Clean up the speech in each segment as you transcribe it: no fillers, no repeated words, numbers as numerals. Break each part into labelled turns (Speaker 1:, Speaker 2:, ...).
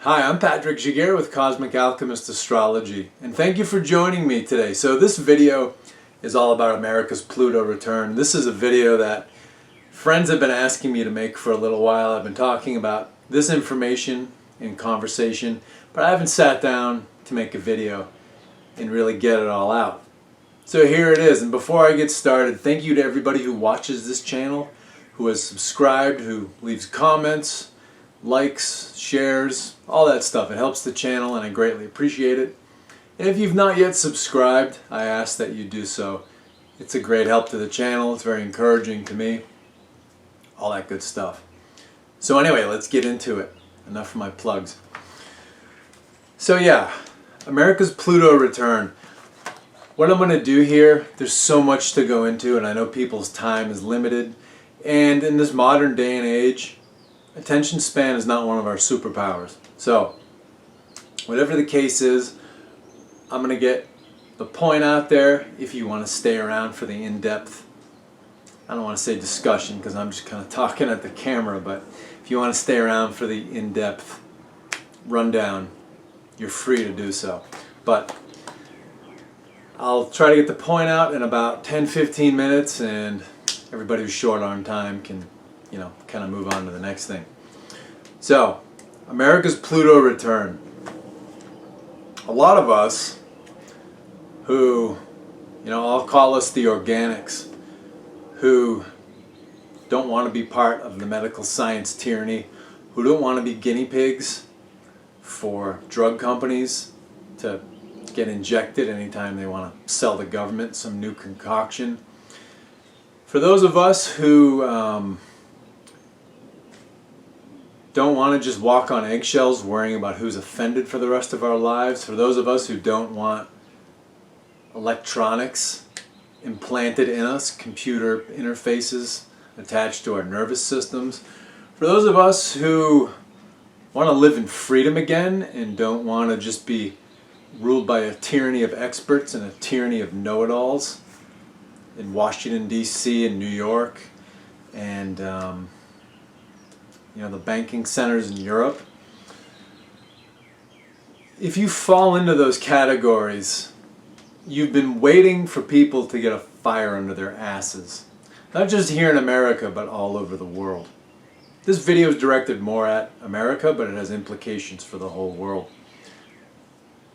Speaker 1: Hi, I'm Patrick Giguere with Cosmic Alchemist Astrology, and thank you for joining me today. So this video is all about America's Pluto return. This is a video that friends have been asking me to make for a little while. I've been talking about this information in conversation, but I haven't sat down to make a video and really get it all out. So here it is, and before I get started, thank you to everybody who watches this channel, who has subscribed, who leaves comments, likes, shares, all that stuff. It helps the channel and I greatly appreciate it. And if you've not yet subscribed, I ask that you do so. It's a great help to the channel. It's very encouraging to me. All that good stuff. So anyway, let's get into it. Enough of my plugs. So yeah, America's Pluto return. What I'm going to do here, there's so much to go into, and I know people's time is limited. And in this modern day and age, attention span is not one of our superpowers. So, whatever the case is, I'm going to get the point out there if you want to stay around for the in-depth, I don't want to say discussion because I'm just kind of talking at the camera, but if you want to stay around for the in-depth rundown, you're free to do so. But I'll try to get the point out in about 10-15 minutes, and everybody who's short on time can kind of move on to the next thing. So, America's Pluto return. A lot of us who, I'll call us the organics, who don't want to be part of the medical science tyranny, who don't want to be guinea pigs for drug companies to get injected anytime they want to sell the government some new concoction. For those of us who don't want to just walk on eggshells worrying about who's offended for the rest of our lives, for those of us who don't want electronics implanted in us, computer interfaces attached to our nervous systems, for those of us who want to live in freedom again and don't want to just be ruled by a tyranny of experts and a tyranny of know-it-alls in Washington, D.C. and New York, and the banking centers in Europe. If you fall into those categories, you've been waiting for people to get a fire under their asses. Not just here in America, but all over the world. This video is directed more at America, but it has implications for the whole world.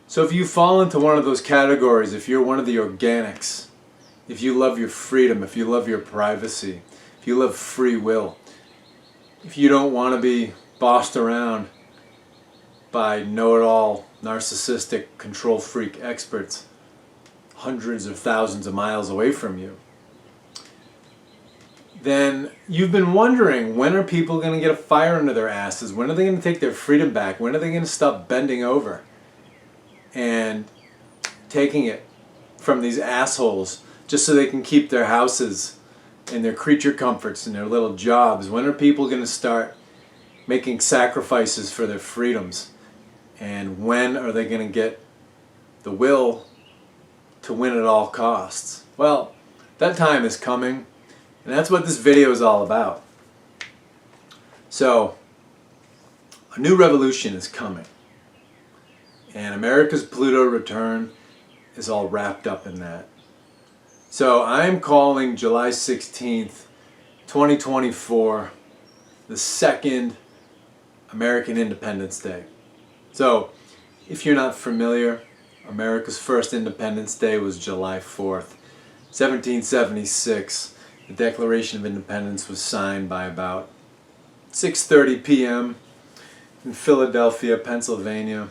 Speaker 1: So if you fall into one of those categories, if you're one of the organics, if you love your freedom, if you love your privacy, if you love free will, if you don't want to be bossed around by know-it-all, narcissistic, control freak experts hundreds of thousands of miles away from you, then you've been wondering, when are people going to get a fire under their asses? When are they going to take their freedom back? When are they going to stop bending over and taking it from these assholes just so they can keep their houses and their creature comforts and their little jobs? When are people going to start making sacrifices for their freedoms? And when are they going to get the will to win at all costs? Well, that time is coming, and that's what this video is all about. So, a new revolution is coming, and America's Pluto return is all wrapped up in that. So I'm calling July 16th, 2024, the second American Independence Day. So, if you're not familiar, America's first Independence Day was July 4th, 1776. The Declaration of Independence was signed by about 6:30 p.m. in Philadelphia, Pennsylvania.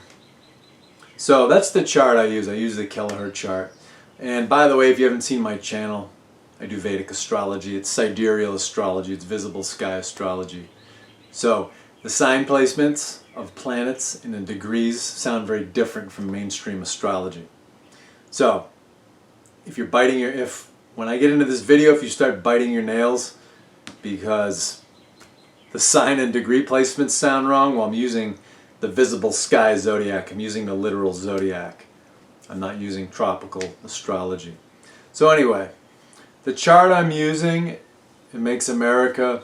Speaker 1: So that's the chart I use. I use the Kelleher chart. And by the way, if you haven't seen my channel, I do Vedic astrology. It's sidereal astrology. It's visible sky astrology. So the sign placements of planets in the degrees sound very different from mainstream astrology. So if you're biting when I get into this video, if you start biting your nails because the sign and degree placements sound wrong, well, I'm using the visible sky zodiac. I'm using the literal zodiac. I'm not using tropical astrology. So anyway, the chart I'm using, it makes America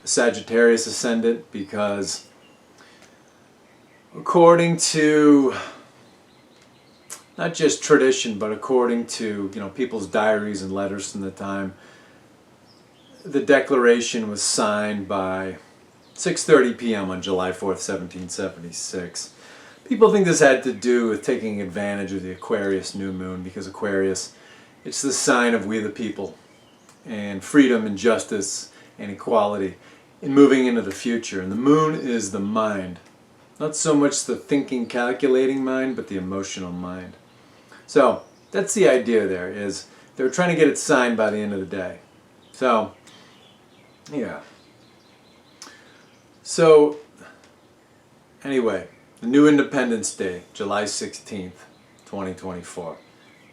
Speaker 1: a Sagittarius ascendant because according to not just tradition, but according to people's diaries and letters from the time, the declaration was signed by 6:30 p.m. on July 4th, 1776. People think this had to do with taking advantage of the Aquarius new moon, because Aquarius, it's the sign of we the people, and freedom and justice and equality, and moving into the future. And the moon is the mind. Not so much the thinking, calculating mind, but the emotional mind. So that's the idea there, is they're trying to get it signed by the end of the day. So, yeah. So, anyway, the new Independence Day, July 16th, 2024.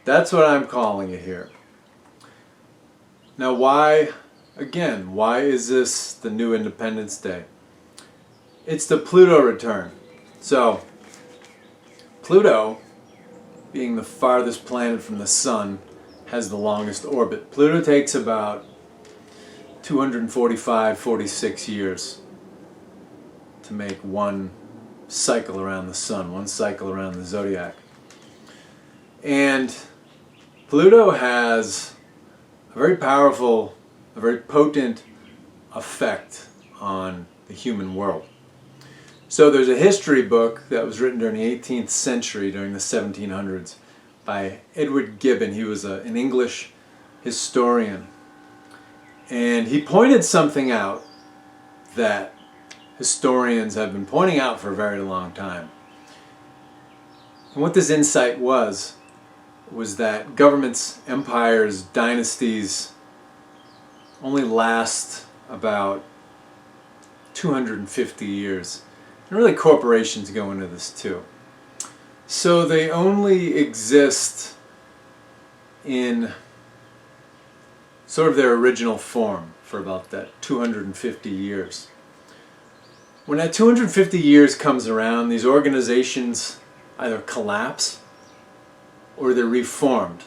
Speaker 1: That's what I'm calling it here. Now why is this the new Independence Day? It's the Pluto return. So, Pluto, being the farthest planet from the Sun, has the longest orbit. Pluto takes about 246 years to make one cycle around the Sun, one cycle around the zodiac. And Pluto has a very powerful, a very potent effect on the human world. So there's a history book that was written during the 18th century, during the 1700s, by Edward Gibbon. He was an English historian. And he pointed something out that historians have been pointing out for a very long time. And what this insight was that governments, empires, dynasties only last about 250 years. And really corporations go into this too. So they only exist in sort of their original form for about that 250 years. When that 250 years comes around, these organizations either collapse or they're reformed,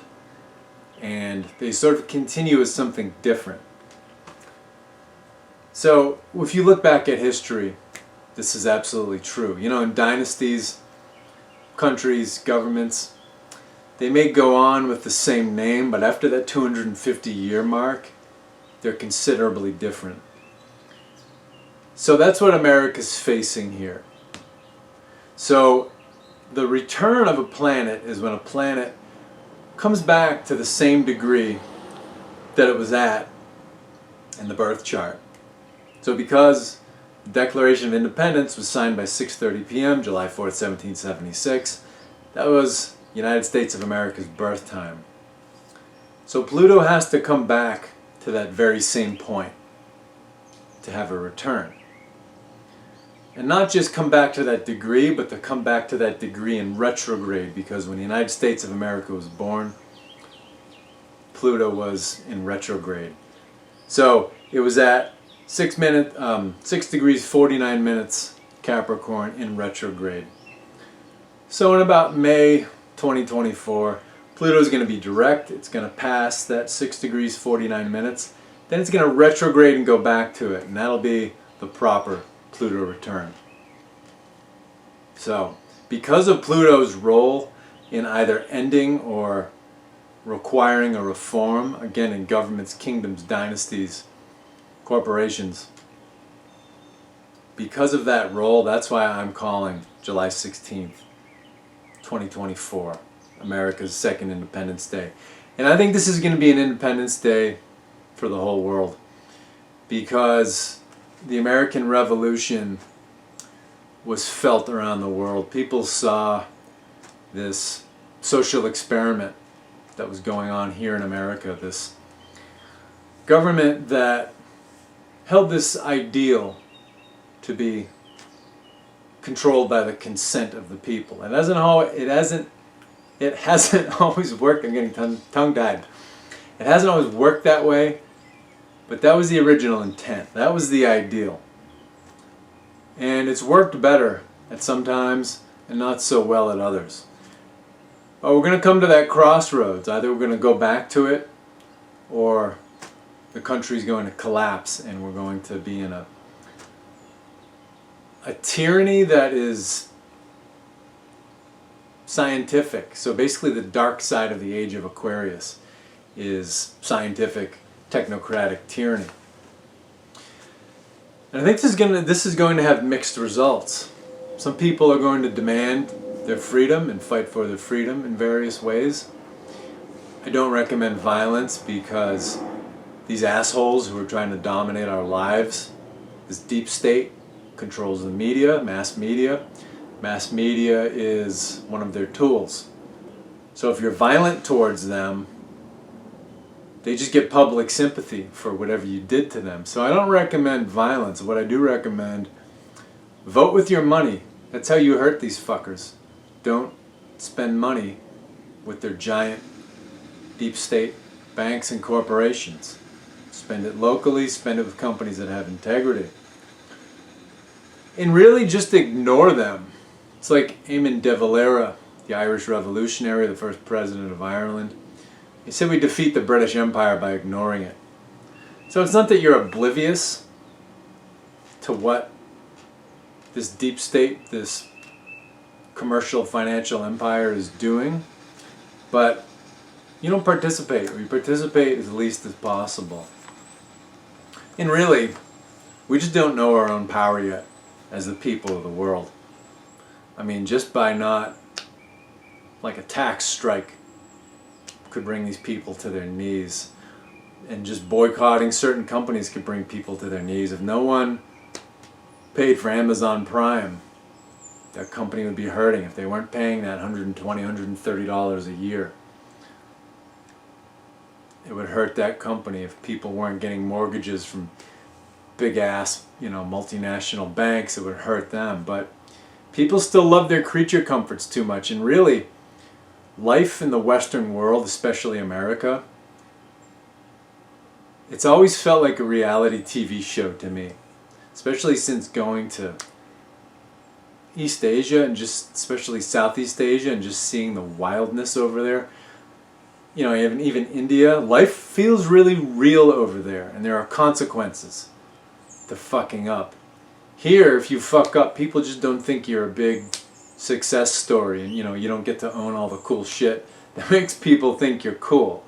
Speaker 1: and they sort of continue as something different. So if you look back at history, this is absolutely true. In dynasties, countries, governments, they may go on with the same name, but after that 250 year mark, they're considerably different. So that's what America's facing here. So the return of a planet is when a planet comes back to the same degree that it was at in the birth chart. So because the Declaration of Independence was signed by 6:30 p.m., July 4th, 1776, that was United States of America's birth time. So Pluto has to come back to that very same point to have a return. And not just come back to that degree, but to come back to that degree in retrograde, because when the United States of America was born, Pluto was in retrograde. So it was at 6 degrees 49 minutes Capricorn in retrograde. So in about May 2024, Pluto is going to be direct. It's going to pass that 6 degrees 49 minutes. Then it's going to retrograde and go back to it, and that'll be the proper Pluto return. So, because of Pluto's role in either ending or requiring a reform, again in governments, kingdoms, dynasties, corporations, because of that role, that's why I'm calling July 16th, 2024, America's second Independence Day. And I think this is going to be an Independence Day for the whole world, because the American Revolution was felt around the world. People saw this social experiment that was going on here in America, this government that held this ideal to be controlled by the consent of the people. It hasn't always worked. I'm getting tongue-tied. It hasn't always worked that way, but that was the original intent. That was the ideal. And it's worked better at some times and not so well at others. But we're going to come to that crossroads. Either we're going to go back to it, or the country's going to collapse and we're going to be in a tyranny that is scientific. So basically the dark side of the age of Aquarius is scientific, technocratic tyranny. And I think this is going to have mixed results. Some people are going to demand their freedom and fight for their freedom in various ways. I don't recommend violence because these assholes who are trying to dominate our lives, this deep state controls the media, mass media. Mass media is one of their tools. So if you're violent towards them, they just get public sympathy for whatever you did to them. So I don't recommend violence. What I do recommend, vote with your money. That's how you hurt these fuckers. Don't spend money with their giant deep state banks and corporations. Spend it locally, spend it with companies that have integrity. And really just ignore them. It's like Eamon de Valera, the Irish revolutionary, the first president of Ireland. He said we defeat the British Empire by ignoring it. So it's not that you're oblivious to what this deep state, this commercial financial empire is doing, but you don't participate, or you participate as least as possible. And really, we just don't know our own power yet as the people of the world. I mean, just by not, like a tax strike could bring these people to their knees, and just boycotting certain companies could bring people to their knees. If no one paid for Amazon Prime, that company would be hurting. If they weren't paying that $120, $130 a year, it would hurt that company. If people weren't getting mortgages from big ass, multinational banks, it would hurt them. But people still love their creature comforts too much, and really, life in the Western world, especially America, it's always felt like a reality TV show to me, especially since going to East Asia and just especially Southeast Asia and just seeing the wildness over there. Even India, life feels really real over there, and there are consequences to fucking up. Here, if you fuck up, people just don't think you're a big success story, and you don't get to own all the cool shit that makes people think you're cool.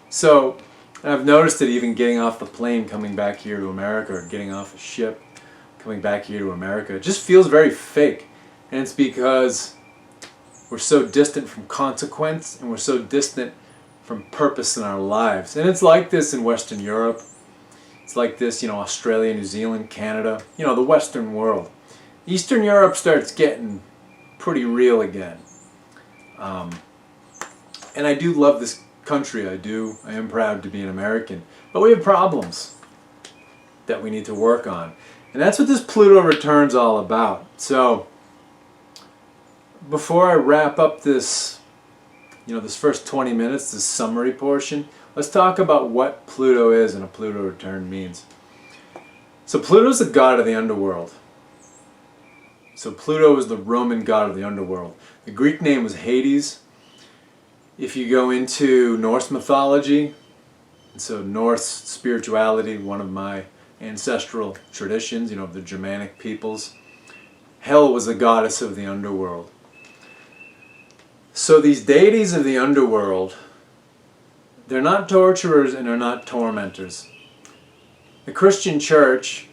Speaker 1: So I've noticed that even getting off the plane coming back here to America, or getting off a ship coming back here to America, it just feels very fake. And it's because we're so distant from consequence, and we're so distant from purpose in our lives. And it's like this in Western Europe. It's like this, Australia, New Zealand, Canada, the Western world. Eastern Europe starts getting pretty real again. And I do love this country. I am proud to be an American. But we have problems that we need to work on. And that's what this Pluto return's all about. So before I wrap up this, this first 20 minutes, this summary portion, let's talk about what Pluto is and a Pluto return means. So Pluto's the god of the underworld. So Pluto is the Roman god of the underworld. The Greek name was Hades. If you go into Norse mythology, so Norse spirituality, one of my ancestral traditions, of the Germanic peoples, Hel was the goddess of the underworld. So these deities of the underworld, they're not torturers and they're not tormentors. The Christian church,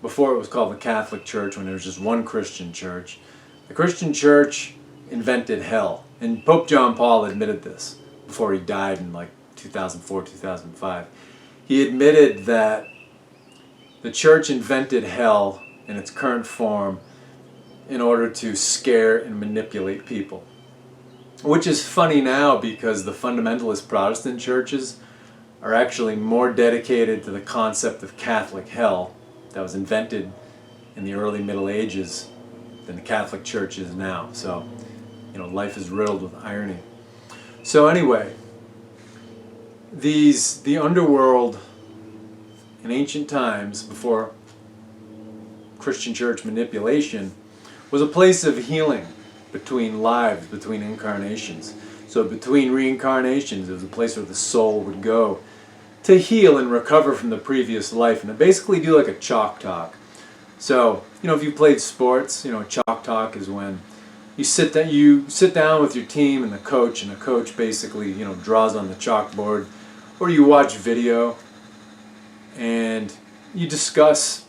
Speaker 1: before it was called the Catholic Church, when there was just one Christian church, the Christian church invented hell. And Pope John Paul admitted this before he died in 2004, 2005. He admitted that the church invented hell in its current form in order to scare and manipulate people. Which is funny now because the fundamentalist Protestant churches are actually more dedicated to the concept of Catholic hell that was invented in the early Middle Ages than the Catholic Church is now. So, life is riddled with irony. So anyway, the underworld in ancient times, before Christian church manipulation, was a place of healing between lives, between incarnations. So between reincarnations, it was a place where the soul would go to heal and recover from the previous life, and to basically do like a chalk talk. So, if you played sports, chalk talk is when you sit down with your team and the coach basically, draws on the chalkboard, or you watch video and you discuss,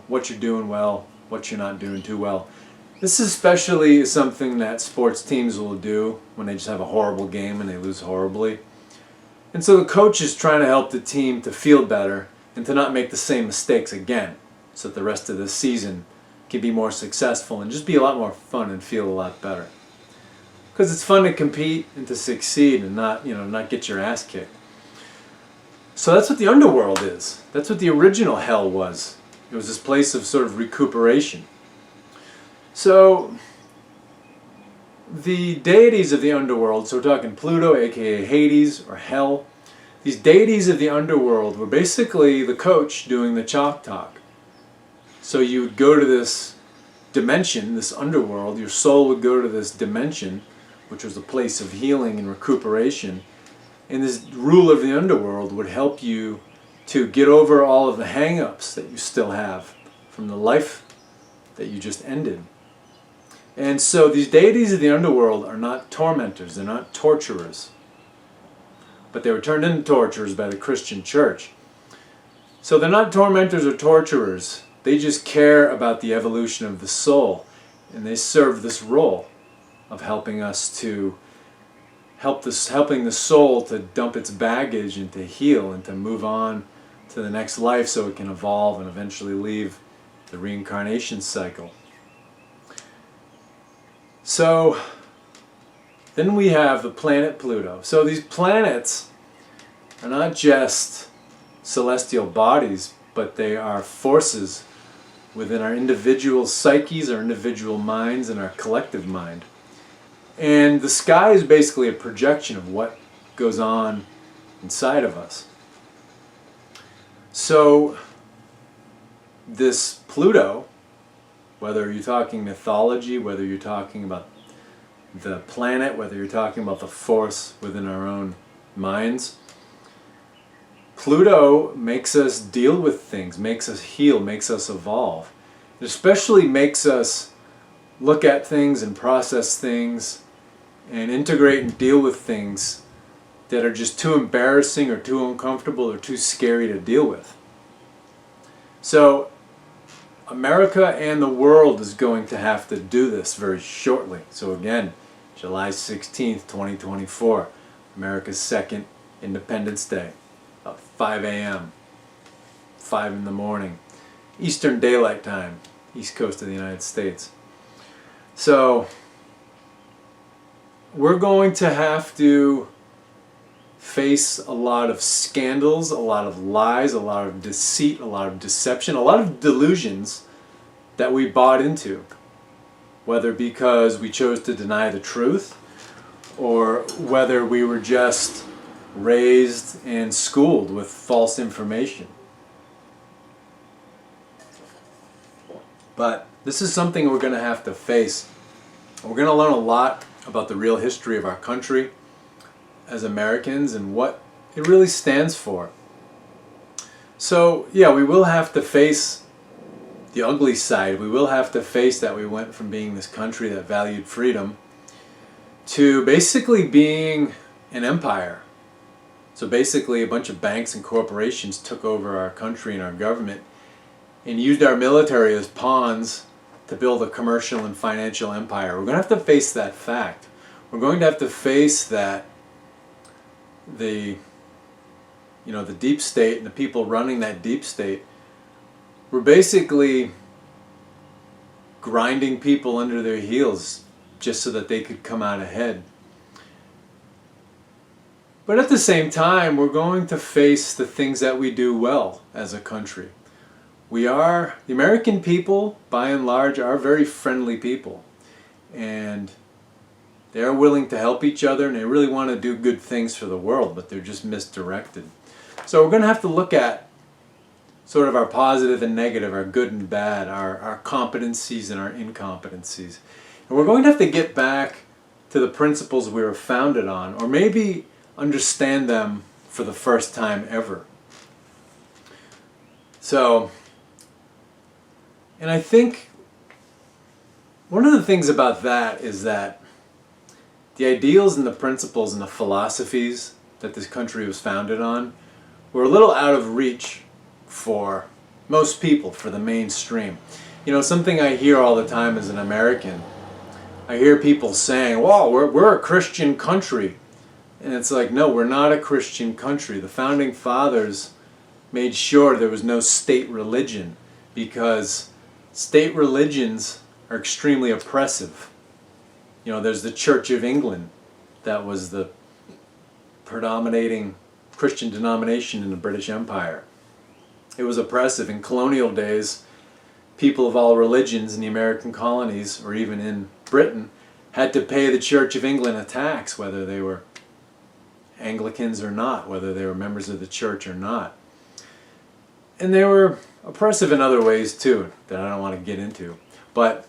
Speaker 1: what you're doing well, what you're not doing too well. This especially is something that sports teams will do when they just have a horrible game and they lose horribly. And so the coach is trying to help the team to feel better and to not make the same mistakes again, so that the rest of the season can be more successful and just be a lot more fun and feel a lot better. Because it's fun to compete and to succeed and not get your ass kicked. So that's what the underworld is. That's what the original hell was. It was this place of sort of recuperation. So the deities of the underworld, so we're talking Pluto, aka Hades, or Hell, these deities of the underworld were basically the coach doing the chalk talk. So you would go to this dimension, this underworld, your soul would go to this dimension, which was a place of healing and recuperation, and this ruler of the underworld would help you to get over all of the hang-ups that you still have from the life that you just ended. And so these deities of the underworld are not tormentors, they're not torturers, but they were turned into torturers by the Christian church. So they're not tormentors or torturers, they just care about the evolution of the soul, and they serve this role of helping us to helping the soul to dump its baggage and to heal and to move on to the next life so it can evolve and eventually leave the reincarnation cycle. So then we have the planet Pluto. So these planets are not just celestial bodies, but they are forces within our individual psyches, our individual minds, and our collective mind. And the sky is basically a projection of what goes on inside of us. So this Pluto, whether you're talking mythology, whether you're talking about the planet, whether you're talking about the force within our own minds, Pluto makes us deal with things, makes us heal, makes us evolve. It especially makes us look at things and process things and integrate and deal with things that are just too embarrassing or too uncomfortable or too scary to deal with. So America and the world is going to have to do this very shortly. So again, July 16th, 2024, America's second Independence Day, about 5 a.m., 5 in the morning, Eastern Daylight Time, East Coast of the United States. So we're going to have to face a lot of scandals, a lot of lies, a lot of deceit, a lot of deception, a lot of delusions that we bought into, whether because we chose to deny the truth or whether we were just raised and schooled with false information. But this is something we're going to have to face. We're going to learn a lot about the real history of our country as Americans and what it really stands for. So yeah, we will have to face the ugly side. We will have to face that we went from being this country that valued freedom to basically being an empire. So basically a bunch of banks and corporations took over our country and our government and used our military as pawns to build a commercial and financial empire. We're going to have to face that fact. We're going to have to face that the deep state and the people running that deep state were basically grinding people under their heels just so that they could come out ahead. But at the same time, we're going to face the things that we do well as a country. The American people, by and large, are very friendly people. And they're willing to help each other and they really want to do good things for the world, but they're just misdirected. So we're going to have to look at sort of our positive and negative, our good and bad, our competencies and our incompetencies. And we're going to have to get back to the principles we were founded on, or maybe understand them for the first time ever. So, and I think one of the things about that is that the ideals and the principles and the philosophies that this country was founded on were a little out of reach for most people, for the mainstream. You know, something I hear all the time as an American, I hear people saying, "Well, we're a Christian country." And it's like, no, we're not a Christian country. The Founding Fathers made sure there was no state religion because state religions are extremely oppressive. You know, there's the Church of England that was the predominating Christian denomination in the British Empire. It was oppressive. In colonial days, people of all religions in the American colonies, or even in Britain, had to pay the Church of England a tax, whether they were Anglicans or not, whether they were members of the church or not. And they were oppressive in other ways too, that I don't want to get into, but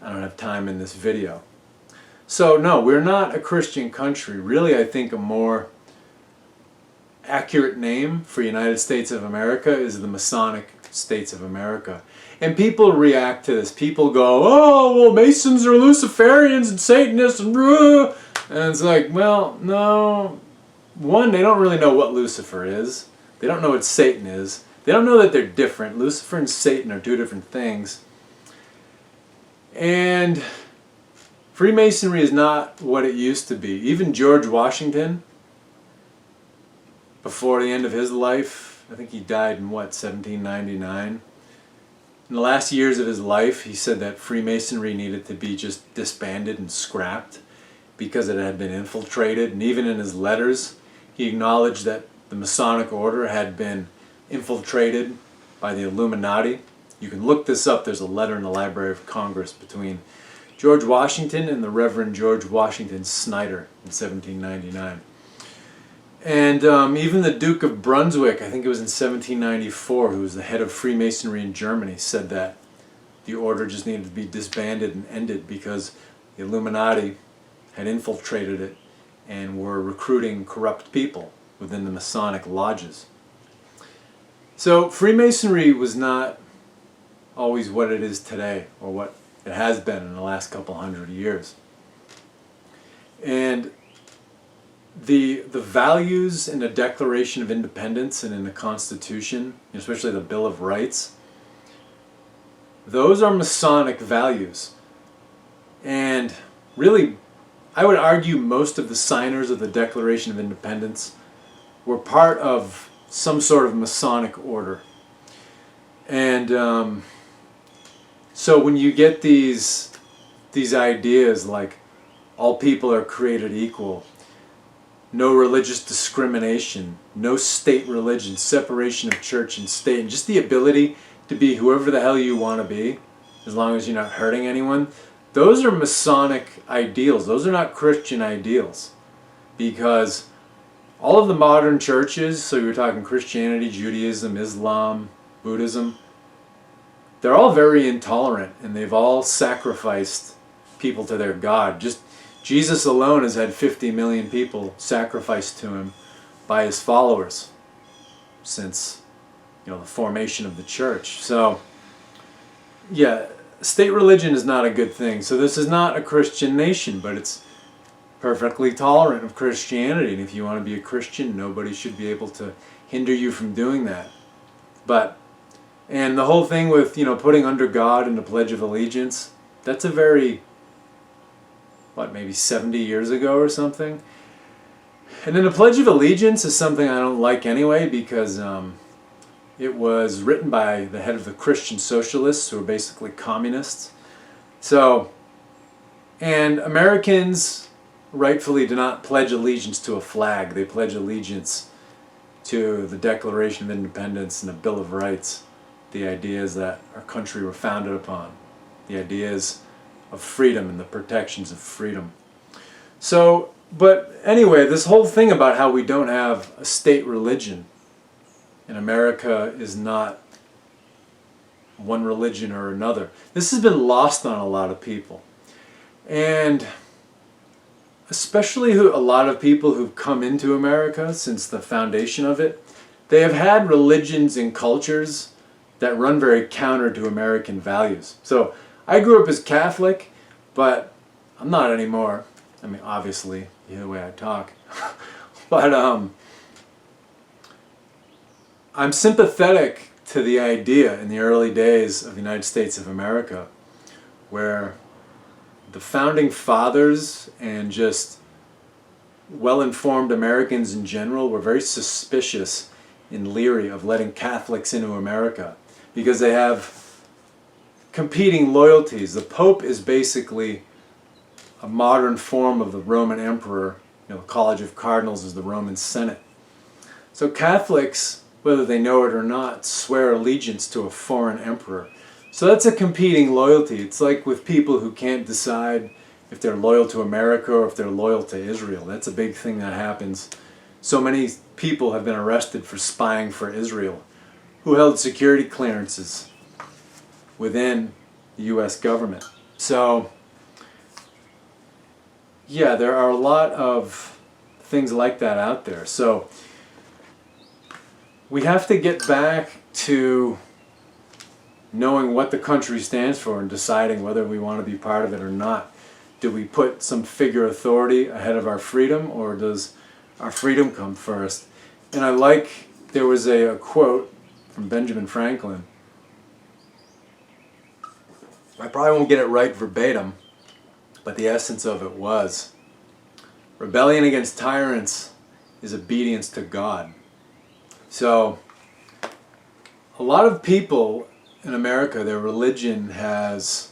Speaker 1: I don't have time in this video. So no, we're not a Christian country. Really, I think a more accurate name for United States of America is the Masonic States of America. And people react to this. People go, "Oh, well, Masons are Luciferians and Satanists and it's like, well, no. One, they don't really know what Lucifer is. They don't know what Satan is. They don't know that they're different. Lucifer and Satan are two different things. And Freemasonry is not what it used to be. Even George Washington, before the end of his life, I think he died in, 1799? In the last years of his life, he said that Freemasonry needed to be just disbanded and scrapped because it had been infiltrated. And even in his letters, he acknowledged that the Masonic order had been infiltrated by the Illuminati. You can look this up. There's a letter in the Library of Congress between George Washington and the Reverend George Washington Snyder in 1799. And even the Duke of Brunswick, I think it was in 1794, who was the head of Freemasonry in Germany, said that the order just needed to be disbanded and ended because the Illuminati had infiltrated it and were recruiting corrupt people within the Masonic lodges. So Freemasonry was not always what it is today, or what it has been in the last couple hundred years. And the values in the Declaration of Independence and in the Constitution, especially the Bill of Rights, those are Masonic values. And really, I would argue most of the signers of the Declaration of Independence were part of some sort of Masonic order. And so when you get these ideas like all people are created equal, no religious discrimination, no state religion, separation of church and state, and just the ability to be whoever the hell you want to be, as long as you're not hurting anyone, those are Masonic ideals. Those are not Christian ideals. Because all of the modern churches, so you're talking Christianity, Judaism, Islam, Buddhism, they're all very intolerant, and they've all sacrificed people to their God. Just Jesus alone has had 50 million people sacrificed to him by his followers since, the formation of the church. So, yeah, state religion is not a good thing. So this is not a Christian nation, but it's perfectly tolerant of Christianity. And if you want to be a Christian, nobody should be able to hinder you from doing that. And the whole thing with, putting under God in the Pledge of Allegiance, that's a very, maybe 70 years ago or something. And then the Pledge of Allegiance is something I don't like anyway, because it was written by the head of the Christian Socialists, who are basically communists. So, and Americans rightfully do not pledge allegiance to a flag. They pledge allegiance to the Declaration of Independence and the Bill of Rights, the ideas that our country were founded upon, the ideas of freedom and the protections of freedom. So, but anyway, this whole thing about how we don't have a state religion in America is not one religion or another. This has been lost on a lot of people. And especially a lot of people who've come into America since the foundation of it, they have had religions and cultures that run very counter to American values. So I grew up as Catholic, But I'm not anymore. I mean, obviously, the way I talk. But I'm sympathetic to the idea in the early days of the United States of America, where the founding fathers and just well-informed Americans in general were very suspicious and leery of letting Catholics into America because they have competing loyalties. The Pope is basically a modern form of the Roman Emperor. You know, the College of Cardinals is the Roman Senate. So Catholics, whether they know it or not, swear allegiance to a foreign emperor. So that's a competing loyalty. It's like with people who can't decide if they're loyal to America or if they're loyal to Israel. That's a big thing that happens. So many people have been arrested for spying for Israel, who held security clearances within the U.S. government. So, yeah, there are a lot of things like that out there. So, we have to get back to knowing what the country stands for and deciding whether we want to be part of it or not. Do we put some figure authority ahead of our freedom, or does our freedom come first? And I like, there was a quote from Benjamin Franklin. I probably won't get it right verbatim, but the essence of it was, rebellion against tyrants is obedience to God. So, a lot of people in America, their religion has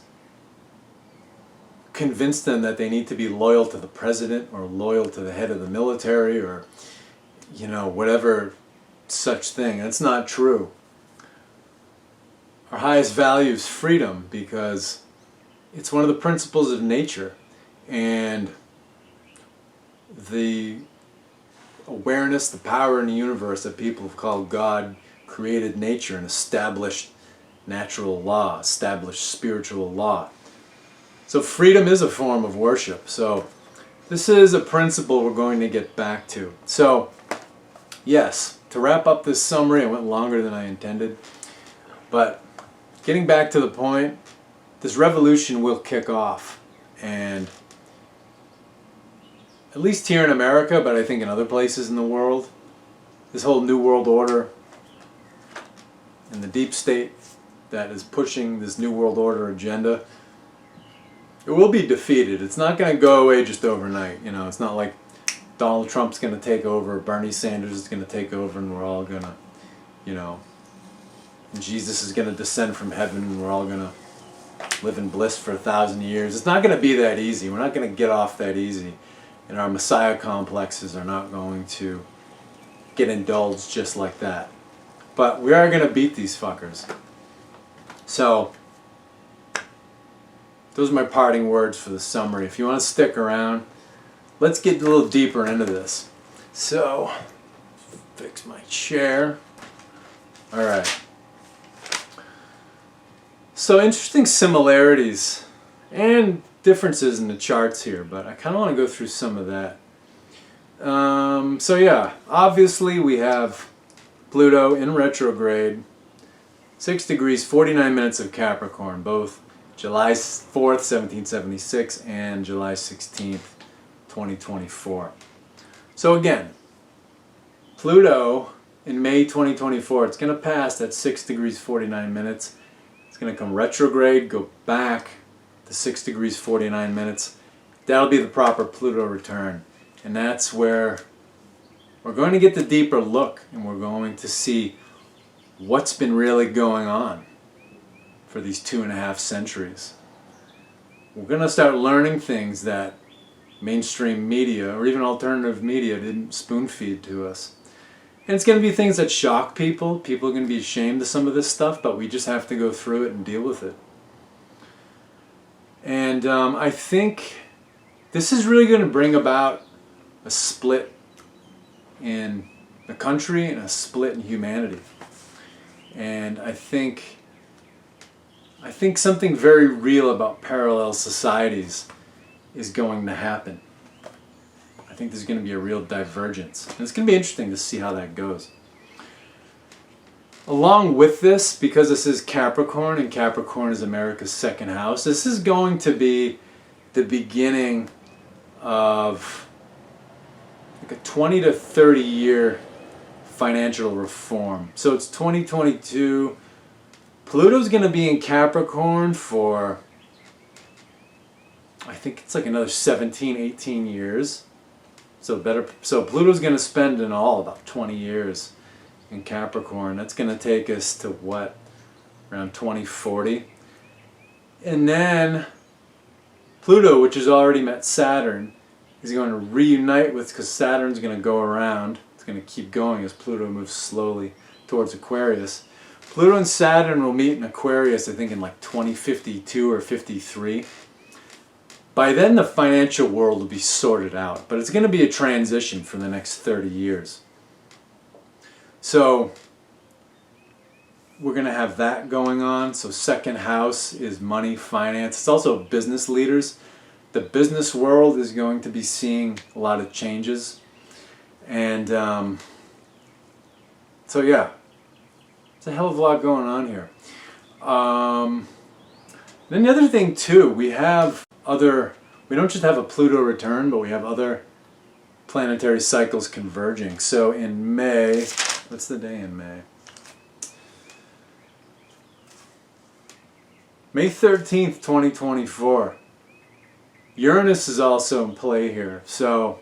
Speaker 1: convinced them that they need to be loyal to the president or loyal to the head of the military or, you know, whatever such thing. That's not true. Our highest value is freedom because it's one of the principles of nature, and the awareness, the power in the universe that people have called God created nature and established natural law, established spiritual law. So freedom is a form of worship. So this is a principle we're going to get back to. So yes, to wrap up this summary, I went longer than I intended, but getting back to the point, this revolution will kick off, and at least here in America, but I think in other places in the world, this whole New World Order and the deep state that is pushing this New World Order agenda, it will be defeated. It's not going to go away just overnight. You know, it's not like Donald Trump's going to take over, Bernie Sanders is going to take over, and we're all going to, you know, and Jesus is going to descend from heaven, and we're all going to live in bliss for 1,000 years. It's not going to be that easy. We're not going to get off that easy. And our Messiah complexes are not going to get indulged just like that. But we are going to beat these fuckers. So, those are my parting words for the summary. If you want to stick around, let's get a little deeper into this. So, fix my chair. Alright. So, interesting similarities and differences in the charts here, but I kind of want to go through some of that. So yeah, obviously we have Pluto in retrograde, 6 degrees, 49 minutes of Capricorn, both July 4th, 1776 and July 16th, 2024. So again, Pluto in May 2024, it's going to pass that 6 degrees, 49 minutes. It's going to come retrograde, go back to 6 degrees, 49 minutes. That'll be the proper Pluto return. And that's where we're going to get the deeper look, and we're going to see what's been really going on for these 2.5 centuries. We're going to start learning things that mainstream media or even alternative media didn't spoon feed to us. And it's going to be things that shock people. People are going to be ashamed of some of this stuff, but we just have to go through it and deal with it. And I think this is really going to bring about a split in the country and a split in humanity. And I think something very real about parallel societies is going to happen. I think there's going to be a real divergence. And it's going to be interesting to see how that goes. Along with this, because this is Capricorn, and Capricorn is America's second house, this is going to be the beginning of like a 20 to 30 year financial reform. So it's 2022. Pluto's going to be in Capricorn for, I think it's like another 17, 18 years. So Pluto's going to spend in all about 20 years in Capricorn. That's going to take us to what? Around 2040. And then Pluto, which has already met Saturn, is going to reunite with, because Saturn's going to go around. It's going to keep going as Pluto moves slowly towards Aquarius. Pluto and Saturn will meet in Aquarius, I think, in like 2052 or 53. By then, the financial world will be sorted out, but it's going to be a transition for the next 30 years. So we're going to have that going on. So second house is money, finance. It's also business leaders. The business world is going to be seeing a lot of changes. And so yeah, it's a hell of a lot going on here. Then the other thing too, we don't just have a Pluto return, but we have other planetary cycles converging. So in May, what's the day in May? May 13th, 2024. Uranus is also in play here. So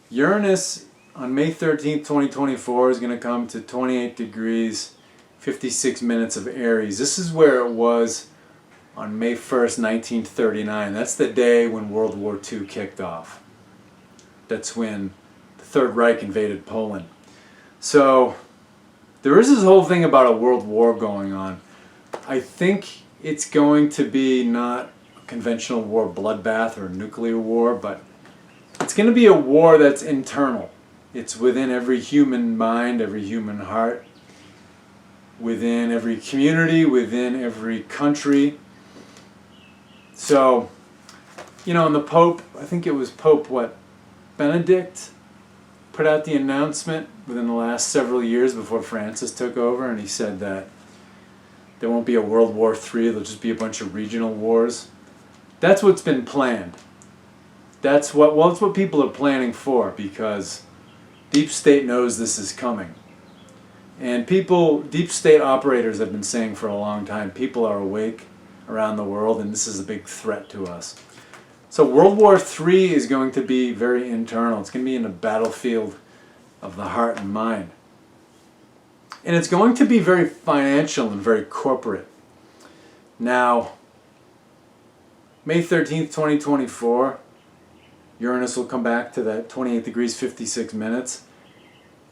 Speaker 1: Uranus on May 13th, 2024 is going to come to 28 degrees, 56 minutes of Aries. This is where it was on May 1st, 1939. That's the day when World War II kicked off. That's when the Third Reich invaded Poland. So there is this whole thing about a world war going on. I think it's going to be not a conventional war, bloodbath, or nuclear war, but it's going to be a war that's internal. It's within every human mind, every human heart, within every community, within every country. So, you know, and the Pope, I think it was Pope, Benedict, put out the announcement within the last several years before Francis took over, and he said that there won't be a World War III, there'll just be a bunch of regional wars. That's what's been planned. That's what people are planning for, because Deep State knows this is coming. And Deep State operators have been saying for a long time, people are awake around the world, and this is a big threat to us. So World War III is going to be very internal. It's going to be in the battlefield of the heart and mind. And it's going to be very financial and very corporate. Now, May 13th, 2024, Uranus will come back to that 28 degrees, 56 minutes.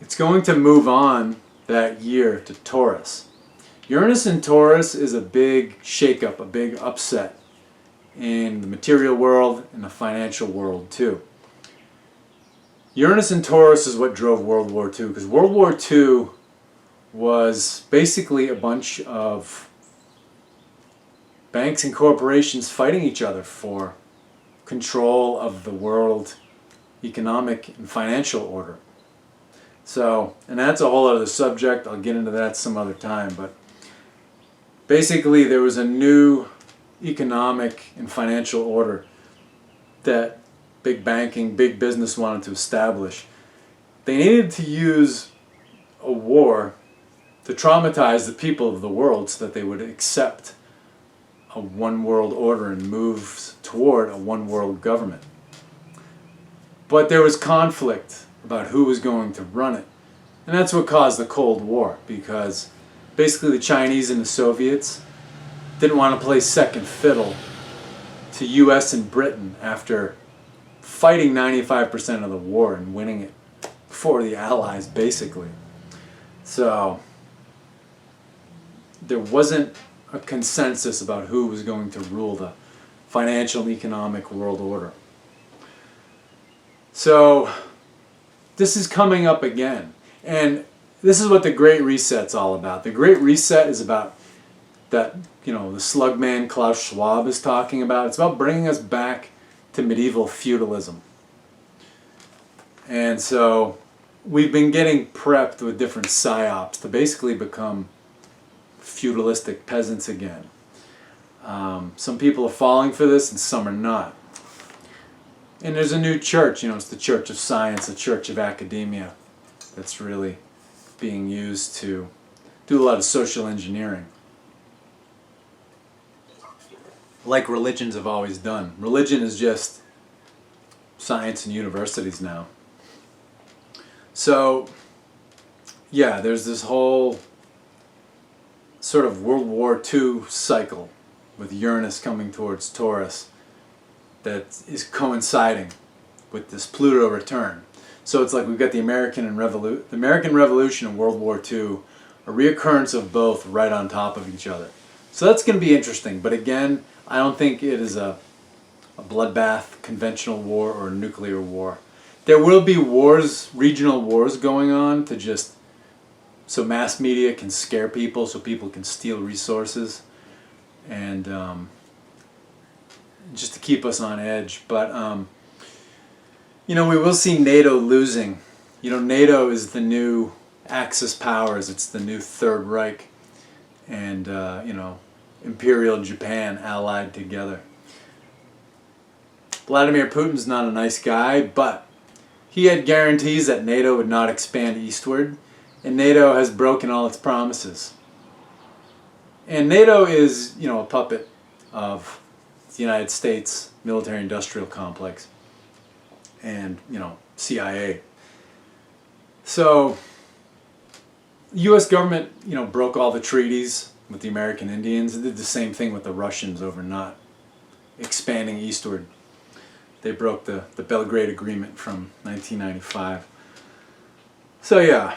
Speaker 1: It's going to move on that year to Taurus. Uranus in Taurus is a big shakeup, a big upset in the material world and the financial world too. Uranus in Taurus is what drove World War II, because World War II was basically a bunch of banks and corporations fighting each other for control of the world economic and financial order. So, and that's a whole other subject. I'll get into that some other time. But basically, there was a new economic and financial order that big banking, big business wanted to establish. They needed to use a war to traumatize the people of the world so that they would accept a one world order and move toward a one world government. But there was conflict about who was going to run it. And that's what caused the Cold War, because basically the Chinese and the Soviets didn't want to play second fiddle to US and Britain after fighting 95% of the war and winning it for the Allies, basically. So there wasn't a consensus about who was going to rule the financial and economic world order. So this is coming up again. And this is what the Great Reset's all about. The Great Reset is about that, the slugman Klaus Schwab is talking about. It's about bringing us back to medieval feudalism. And so we've been getting prepped with different psyops to basically become feudalistic peasants again. Some people are falling for this and some are not. And there's a new church, it's the church of science, the church of academia, that's really being used to do a lot of social engineering. Like religions have always done. Religion is just science and universities now. So, yeah, there's this whole sort of World War II cycle with Uranus coming towards Taurus that is coinciding with this Pluto return. So it's like we've got the American Revolution and World War II, a reoccurrence of both right on top of each other. So that's going to be interesting. But again, I don't think it is a bloodbath, conventional war, or nuclear war. There will be wars, regional wars going on so mass media can scare people, so people can steal resources, and just to keep us on edge. But we will see NATO losing. NATO is the new Axis powers. It's the new Third Reich, and Imperial Japan allied together. Vladimir Putin's not a nice guy, but he had guarantees that NATO would not expand eastward, and NATO has broken all its promises. And NATO is, a puppet of the United States military-industrial complex and, CIA. So, the U.S. government, broke all the treaties with the American Indians. It did the same thing with the Russians over not expanding eastward. They broke the Belgrade Agreement from 1995. So yeah.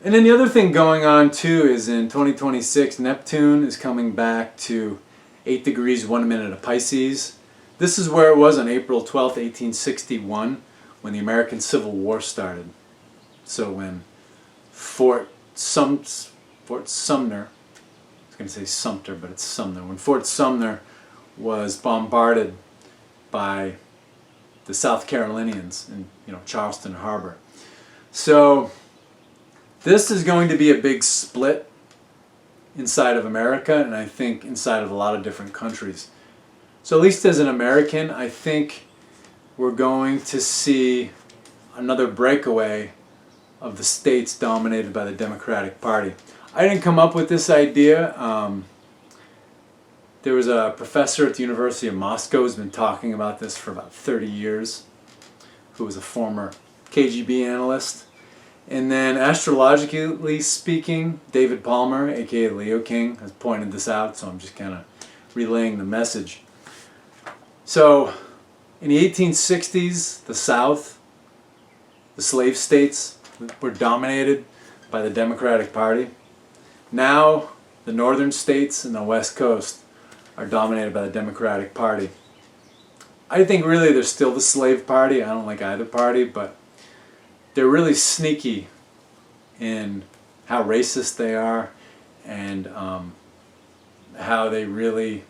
Speaker 1: And then the other thing going on too is in 2026, Neptune is coming back to 8 degrees 1 minute of Pisces. This is where it was on April 12th, 1861, when the American Civil War started. So when Fort Sumner, I was going to say Sumter, but it's Sumner. When Fort Sumner was bombarded by the South Carolinians in Charleston Harbor. So this is going to be a big split inside of America, and I think inside of a lot of different countries. So at least as an American, I think we're going to see another breakaway of the states dominated by the Democratic Party. I didn't come up with this idea. There was a professor at the University of Moscow who's been talking about this for about 30 years, who was a former KGB analyst. And then astrologically speaking, David Palmer, aka Leo King, has pointed this out, so I'm just kind of relaying the message. So, in the 1860s, the South, the slave states, were dominated by the Democratic Party. Now, the northern states and the West Coast are dominated by the Democratic Party. I think really they're still the slave party. I don't like either party, but they're really sneaky in how racist they are and how they really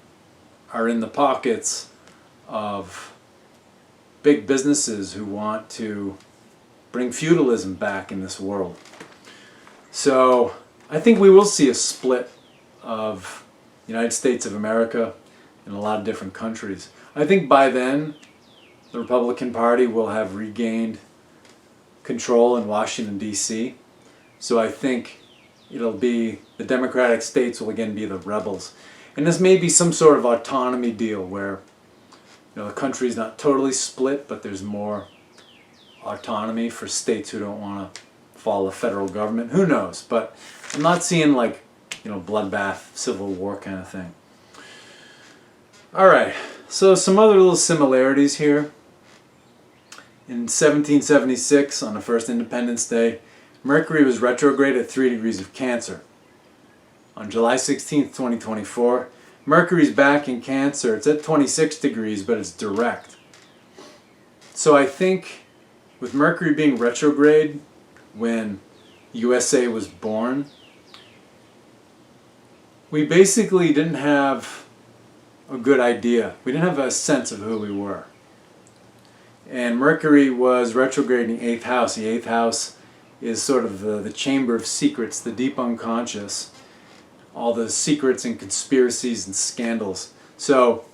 Speaker 1: are in the pockets of big businesses who want to bring feudalism back in this world. So I think we will see a split of the United States of America in a lot of different countries. I think by then the Republican Party will have regained control in Washington, D.C. So I think it'll be, the Democratic states will again be the rebels. And this may be some sort of autonomy deal where the country's not totally split, but there's more autonomy for states who don't want to follow the federal government. Who knows? But I'm not seeing like, bloodbath, civil war kind of thing. Alright, so some other little similarities here. In 1776, on the first Independence Day, Mercury was retrograde at 3 degrees of Cancer. On July 16th, 2024, Mercury's back in Cancer. It's at 26 degrees, but it's direct. So I think with Mercury being retrograde when USA was born, we basically didn't have a good idea. We didn't have a sense of who we were. And Mercury was retrograde in the 8th house. The 8th house is sort of the chamber of secrets, the deep unconscious, all the secrets and conspiracies and scandals. So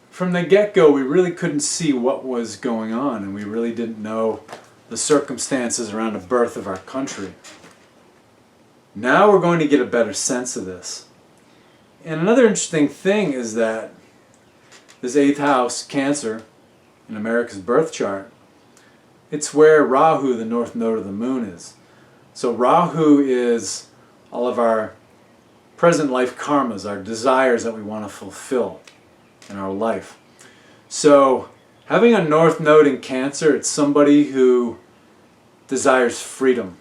Speaker 1: from the get-go, we really couldn't see what was going on, and we really didn't know the circumstances around the birth of our country. Now we're going to get a better sense of this. And another interesting thing is that this 8th house, Cancer, in America's birth chart, it's where Rahu, the north node of the moon, is. So Rahu is all of our present life karmas, our desires that we want to fulfill in our life. So having a north node in Cancer, it's somebody who desires freedom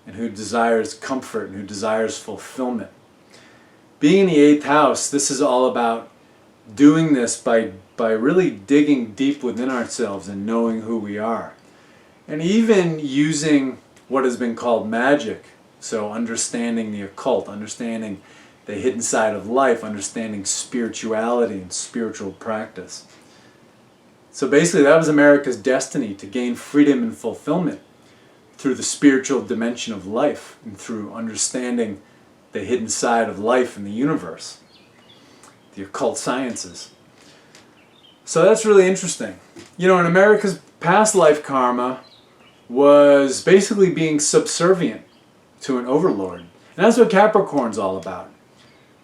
Speaker 1: and who desires comfort and who desires fulfillment. Being in the 8th house, this is all about doing this by really digging deep within ourselves and knowing who we are. And even using what has been called magic, so understanding the occult, understanding the hidden side of life, understanding spirituality and spiritual practice. So basically that was America's destiny, to gain freedom and fulfillment through the spiritual dimension of life and through understanding the hidden side of life in the universe, the occult sciences. So that's really interesting. You know, in America's past life karma was basically being subservient to an overlord. And that's what Capricorn's all about.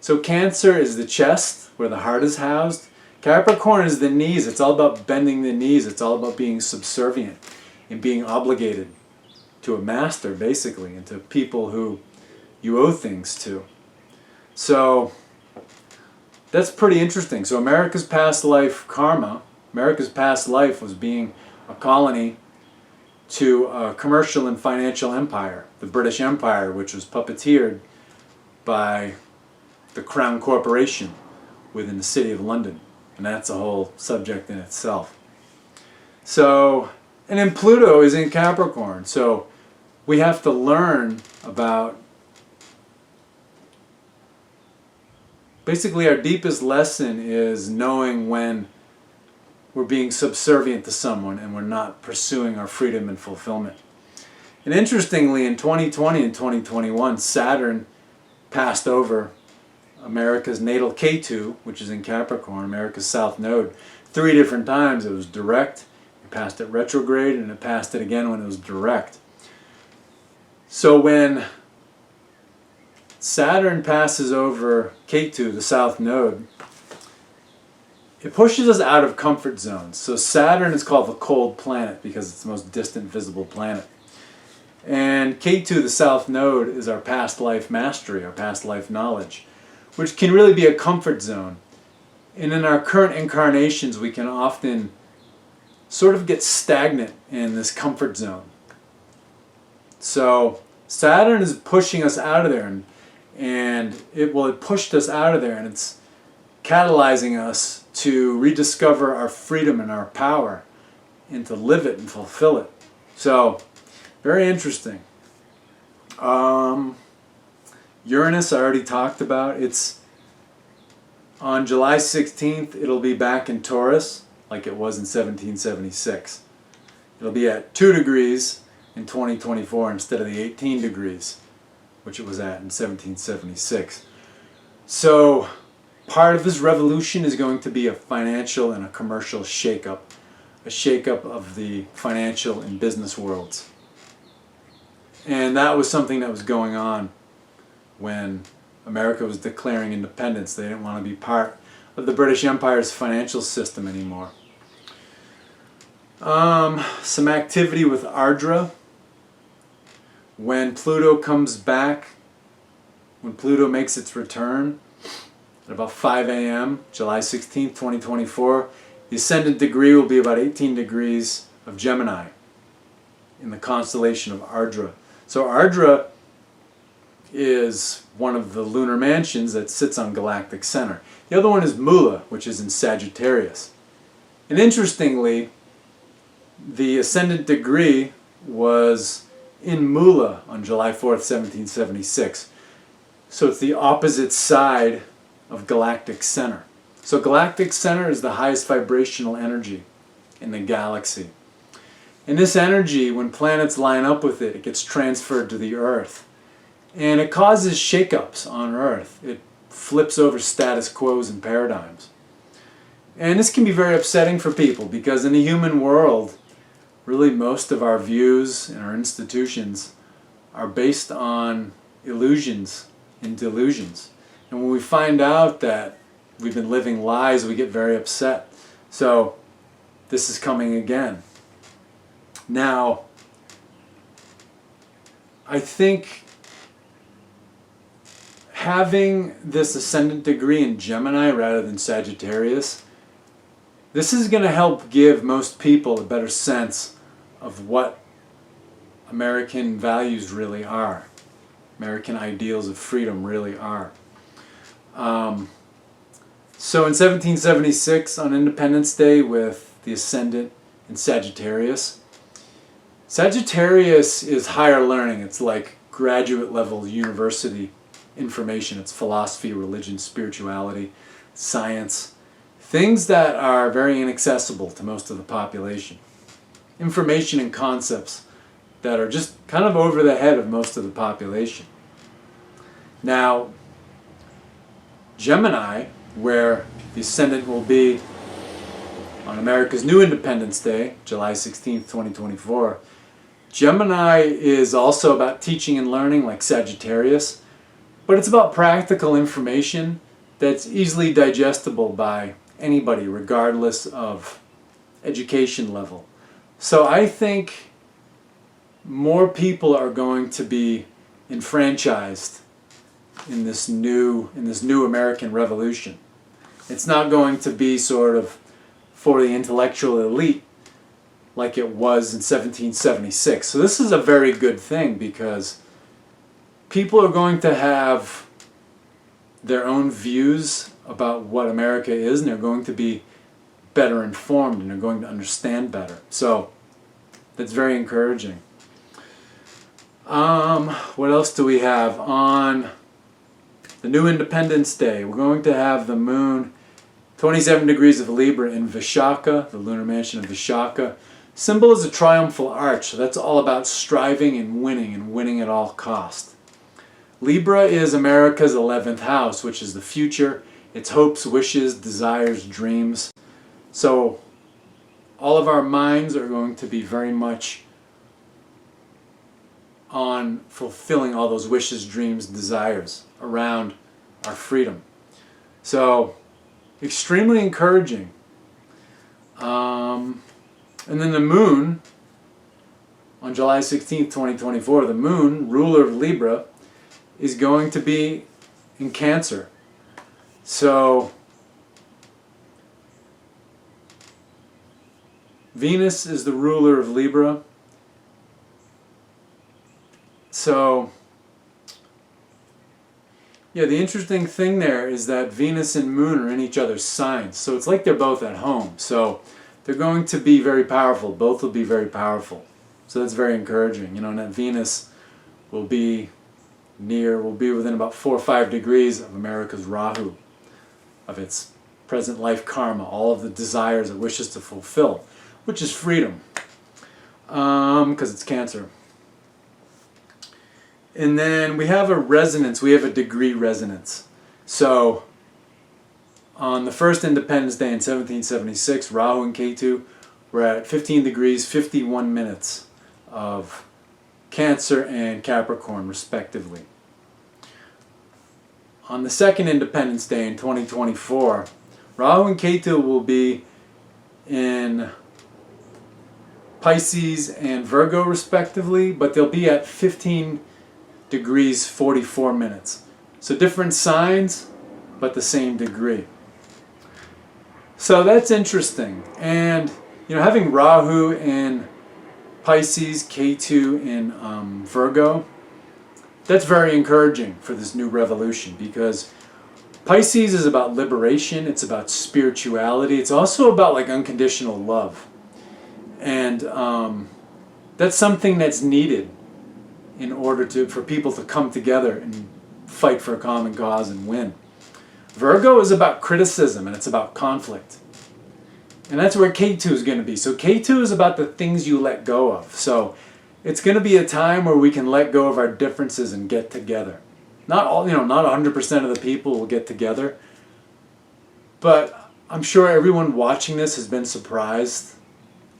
Speaker 1: So Cancer is the chest, where the heart is housed. Capricorn is the knees. It's all about bending the knees. It's all about being subservient and being obligated to a master, basically, and to people who you owe things to. So that's pretty interesting. So America's past life karma, America's past life was being a colony to a commercial and financial empire, the British Empire, which was puppeteered by the Crown Corporation within the City of London. And that's a whole subject in itself. So, and then Pluto is in Capricorn. So we have to learn about, basically our deepest lesson is knowing when we're being subservient to someone and we're not pursuing our freedom and fulfillment. And interestingly, in 2020 and 2021, Saturn passed over America's natal K2, which is in Capricorn, America's south node, 3 different times. It was direct, it passed it retrograde, and it passed it again when it was direct. So when Saturn passes over K2, the south node, it pushes us out of comfort zones. So Saturn is called the cold planet because it's the most distant visible planet. And K2, the south node, is our past life mastery, our past life knowledge, which can really be a comfort zone. And in our current incarnations, we can often sort of get stagnant in this comfort zone. So Saturn is pushing us out of there, and it pushed us out of there, and it's catalyzing us to rediscover our freedom and our power and to live it and fulfill it. So, very interesting. Uranus, I already talked about. It's on July 16th, it'll be back in Taurus like it was in 1776. It'll be at 2 degrees in 2024 instead of the 18 degrees, which it was at in 1776. So, part of this revolution is going to be a financial and a commercial shakeup, a shakeup of the financial and business worlds. And that was something that was going on when America was declaring independence. They didn't want to be part of the British Empire's financial system anymore. Some activity with Ardra. When Pluto comes back, when Pluto makes its return, at about 5 a.m., July 16th, 2024, the ascendant degree will be about 18 degrees of Gemini in the constellation of Ardra. So Ardra is one of the lunar mansions that sits on galactic center. The other one is Mula, which is in Sagittarius. And interestingly, the ascendant degree was in Mula on July 4th, 1776. So it's the opposite side of galactic center. So galactic center is the highest vibrational energy in the galaxy. And this energy, when planets line up with it, it gets transferred to the Earth. And it causes shakeups on Earth. It flips over status quos and paradigms. And this can be very upsetting for people because in the human world, really most of our views and our institutions are based on illusions and delusions. And when we find out that we've been living lies, we get very upset. So this is coming again. Now, I think having this ascendant degree in Gemini rather than Sagittarius, this is going to help give most people a better sense of what American values really are, American ideals of freedom really are. So in 1776, on Independence Day, with the ascendant in Sagittarius, Sagittarius is higher learning. It's like graduate level university information. It's philosophy, religion, spirituality, science, things that are very inaccessible to most of the population. Information and concepts that are just kind of over the head of most of the population. Now, Gemini, where the ascendant will be on America's new Independence Day, July 16th, 2024, Gemini is also about teaching and learning like Sagittarius, but it's about practical information that's easily digestible by anybody, regardless of education level. So I think more people are going to be enfranchised in this new American Revolution. It's not going to be sort of for the intellectual elite like it was in 1776. So this is a very good thing because people are going to have their own views about what America is, and they're going to be better informed, and they're going to understand better. So that's very encouraging. What else do we have on the new Independence Day? We're going to have the moon 27 degrees of Libra in Vishakha, the lunar mansion of Vishakha. Symbol is a triumphal arch, so that's all about striving and winning at all cost. Libra is America's 11th house, which is the future. It's hopes, wishes, desires, dreams. So all of our minds are going to be very much on fulfilling all those wishes, dreams, desires around our freedom. So extremely encouraging. And then the moon, on July 16th, 2024, the moon, ruler of Libra, is going to be in Cancer. So Venus is the ruler of Libra. So yeah, the interesting thing there is that Venus and Moon are in each other's signs. So it's like they're both at home. So they're going to be very powerful. Both will be very powerful. So that's very encouraging. You know, and that Venus will be within about 4 or 5 degrees of America's Rahu, of its present life karma, all of the desires it wishes to fulfill, which is freedom, because it's Cancer. And then we have a resonance, we have a degree resonance. So on the first Independence Day in 1776, Rahu and Ketu were at 15 degrees, 51 minutes of Cancer and Capricorn, respectively. On the second Independence Day in 2024, Rahu and Ketu will be in Pisces and Virgo, respectively, but they'll be at 15 degrees, 44 minutes. So different signs, but the same degree. So that's interesting. And, you know, having Rahu in Pisces, Ketu in Virgo, that's very encouraging for this new revolution, because Pisces is about liberation, it's about spirituality, it's also about like unconditional love. And that's something that's needed in order for people to come together and fight for a common cause and win. Virgo is about criticism, and it's about conflict. And that's where Ketu is going to be. So Ketu is about the things you let go of. So it's going to be a time where we can let go of our differences and get together. Not all, not 100% of the people will get together, but I'm sure everyone watching this has been surprised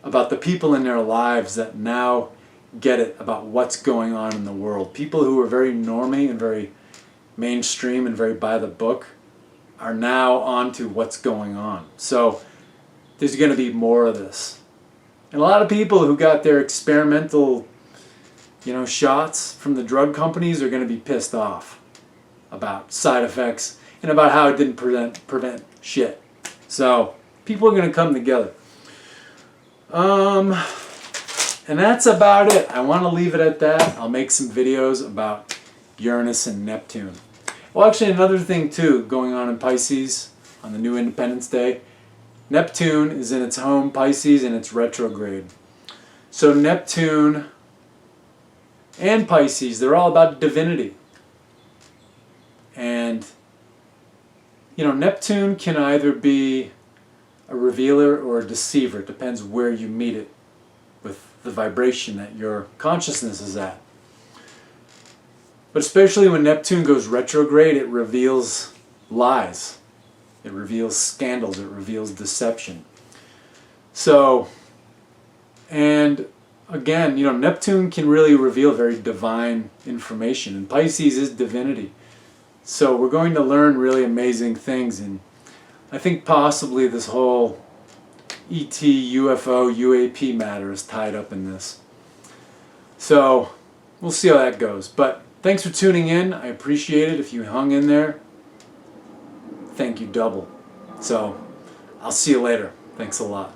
Speaker 1: about the people in their lives that now get it about what's going on in the world. People who are very normie and very mainstream and very by the book are now on to what's going on. So there's going to be more of this. And a lot of people who got their experimental, shots from the drug companies are going to be pissed off about side effects and about how it didn't prevent shit. So people are going to come together. And that's about it. I want to leave it at that. I'll make some videos about Uranus and Neptune. Well, actually, another thing too going on in Pisces on the new Independence Day. Neptune is in its home Pisces and it's retrograde. So Neptune and Pisces, they're all about divinity. And Neptune can either be a revealer or a deceiver. It depends where you meet it with the vibration that your consciousness is at. But especially when Neptune goes retrograde, it reveals lies. It reveals scandals. It reveals deception. So, and again, Neptune can really reveal very divine information. And Pisces is divinity. So we're going to learn really amazing things. And I think possibly this whole ET, UFO, UAP matter is tied up in this. So we'll see how that goes. But thanks for tuning in. I appreciate it. If you hung in there, thank you double. So I'll see you later. Thanks a lot.